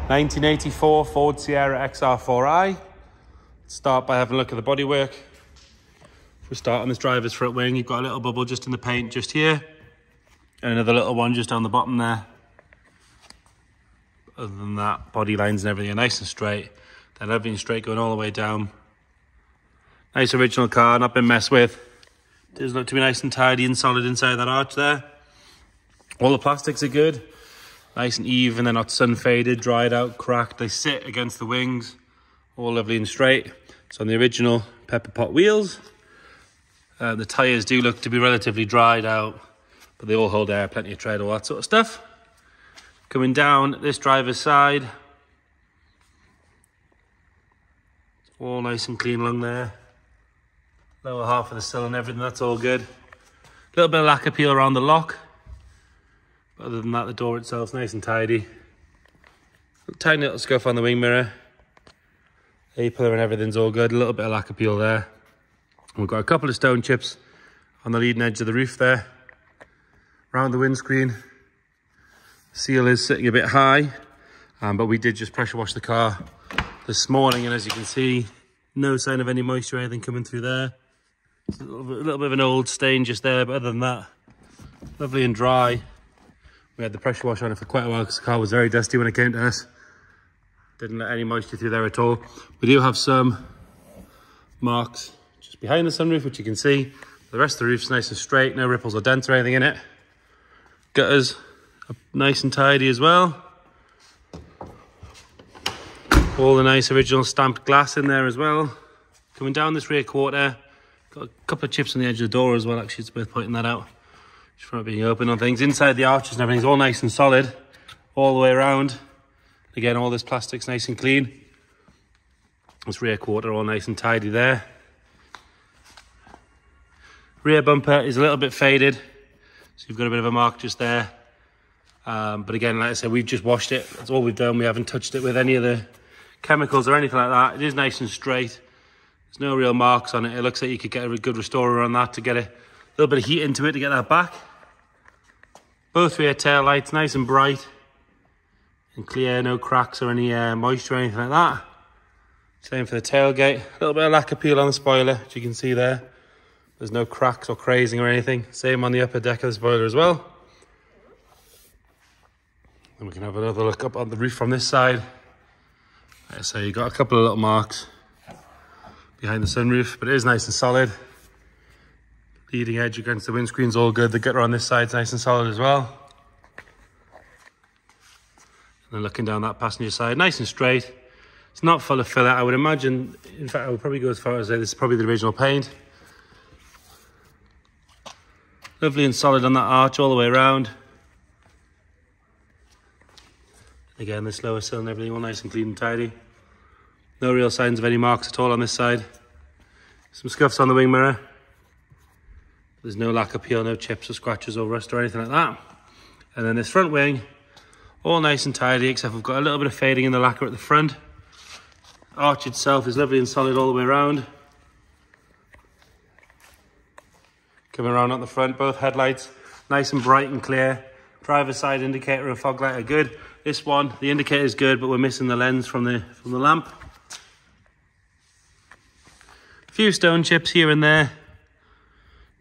1984 Ford Sierra XR4i. Start by having a look at the bodywork. If we start on this driver's front wing, you've got a little bubble just in the paint just here, and another little one just down the bottom there. Other than that, body lines and everything are nice and straight. Then everything straight going all the way down. Nice original car, not been messed with. Does look to be nice and tidy and solid inside that arch there. All the plastics are good. Nice and even, they're not sun faded, dried out, cracked. They sit against the wings, all lovely and straight. It's on the original pepper pot wheels. The tyres do look to be relatively dried out, but they all hold air, plenty of tread, all that sort of stuff. Coming down this driver's side, all nice and clean along there. Lower half of the sill and everything, that's all good. A little bit of lacquer peel around the lock. But other than that, the door itself's nice and tidy. Tiny little scuff on the wing mirror. A-pillar and everything's all good. A little bit of lacquer peel there. We've got a couple of stone chips on the leading edge of the roof there. Around the windscreen. Seal is sitting a bit high, but we did just pressure wash the car this morning, and as you can see, no sign of any moisture or anything coming through there. It's a little bit of an old stain just there, but other than that, lovely and dry. We had the pressure wash on it for quite a while because the car was very dusty when it came to us. Didn't let any moisture through there at all. We do have some marks just behind the sunroof, which you can see. The rest of the roof's nice and straight, no ripples or dents or anything in it. Gutters are nice and tidy as well. All the nice original stamped glass in there as well. Coming down this rear quarter, got a couple of chips on the edge of the door as well, actually it's worth pointing that out. Just from it being open on things. Inside the arches and everything's all nice and solid, all the way around. Again, all this plastic's nice and clean. This rear quarter all nice and tidy there. Rear bumper is a little bit faded, so you've got a bit of a mark just there. But again, like I said, we've just washed it. That's all we've done. We haven't touched it with any of the chemicals or anything like that. It is nice and straight. There's no real marks on it. It looks like you could get a good restorer on that to get a little bit of heat into it to get that back. Both rear tail lights nice and bright and clear, no cracks or any moisture or anything like that. Same for the tailgate. A little bit of lacquer peel on the spoiler, as you can see there. There's no cracks or crazing or anything. Same on the upper deck of the spoiler as well. And we can have another look up on the roof from this side. Like I say, you've got a couple of little marks behind the sunroof, but it is nice and solid. Leading edge against the windscreen's all good. The gutter on this side's nice and solid as well. And then looking down that passenger side, nice and straight. It's not full of filler, I would imagine. In fact, I would probably go as far as say this is probably the original paint. Lovely and solid on that arch all the way around. Again, this lower sill and everything all nice and clean and tidy. No real signs of any marks at all on this side. Some scuffs on the wing mirror. There's no lacquer peel, no chips or scratches or rust or anything like that. And then this front wing, all nice and tidy, except we've got a little bit of fading in the lacquer at the front. Arch itself is lovely and solid all the way around. Coming around on the front, both headlights nice and bright and clear. Driver's side indicator and fog light are good. This one, the indicator is good, but we're missing the lens from the lamp. A few stone chips here and there.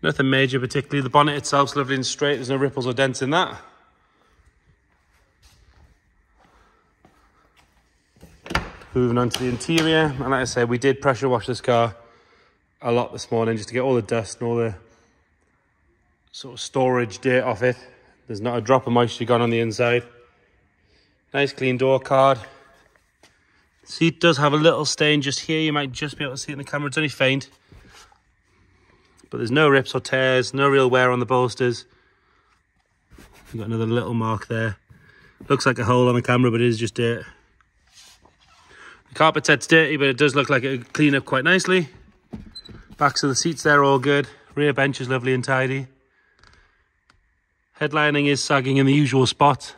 Nothing major particularly. The bonnet itself's lovely and straight. There's no ripples or dents in that. Moving on to the interior. And like I said, we did pressure wash this car a lot this morning just to get all the dust and all the sort of storage dirt off it. There's not a drop of moisture gone on the inside. Nice clean door card. Seat does have a little stain just here. You might just be able to see it in the camera. It's only faint. But there's no rips or tears, no real wear on the bolsters. You've got another little mark there. Looks like a hole on the camera, but it is just dirt. The carpet set's dirty, but it does look like it'll clean up quite nicely. Backs of the seats there, all good. Rear bench is lovely and tidy. Headlining is sagging in the usual spot,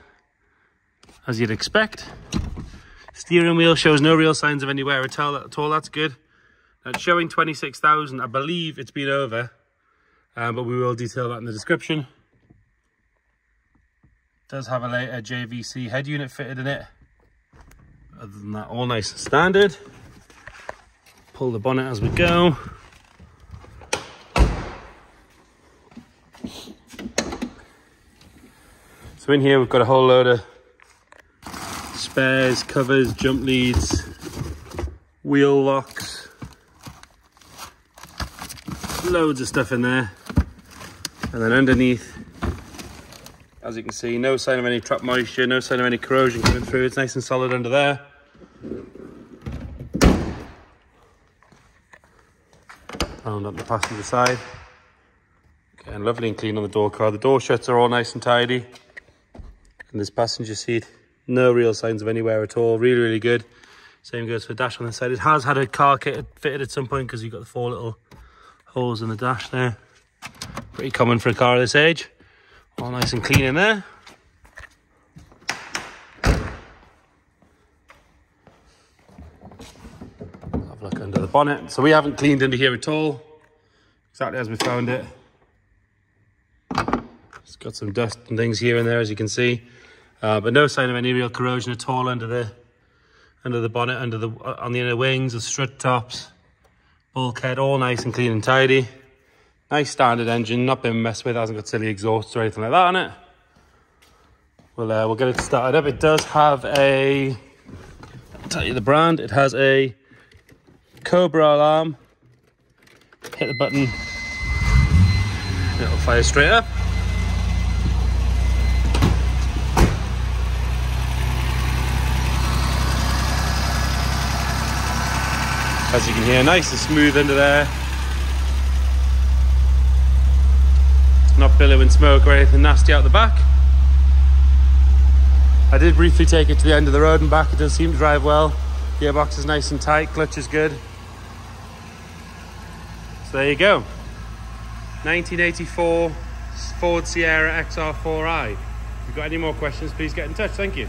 as you'd expect. Steering wheel shows no real signs of any wear at all. That's good. It's showing 26,000. I believe it's been over, but we will detail that in the description. It does have a JVC head unit fitted in it. Other than that, all nice and standard. Pull the bonnet as we go. So in here we've got a whole load of spares, covers, jump leads, wheel locks, loads of stuff in there. And then underneath, as you can see, no sign of any trap moisture, no sign of any corrosion coming through. It's nice and solid under there. Round up the passenger side. Okay, and lovely and clean on the door card. The door shuts are all nice and tidy. And this passenger seat, no real signs of any wear at all. Really, really good. Same goes for the dash on the side. It has had a car kit fitted at some point because you've got the 4 little holes in the dash there. Pretty common for a car of this age. All nice and clean in there. Have a look under the bonnet. So we haven't cleaned under here at all. Exactly as we found it. It's got some dust and things here and there, as you can see. But no sign of any real corrosion at all under the bonnet, on the inner wings, the strut tops, bulkhead, all nice and clean and tidy. Nice standard engine, not been messed with, hasn't got silly exhausts or anything like that on it. We'll get it started up. It does have a, I'll tell you the brand, it has a Cobra alarm. Hit the button, it'll fire straight up. As you can hear, nice and smooth under there. Not billowing smoke or anything nasty out the back. I did briefly take it to the end of the road and back. It does seem to drive well. Gearbox is nice and tight, clutch is good. So there you go. 1984 Ford Sierra XR4i. If you've got any more questions, please get in touch. Thank you.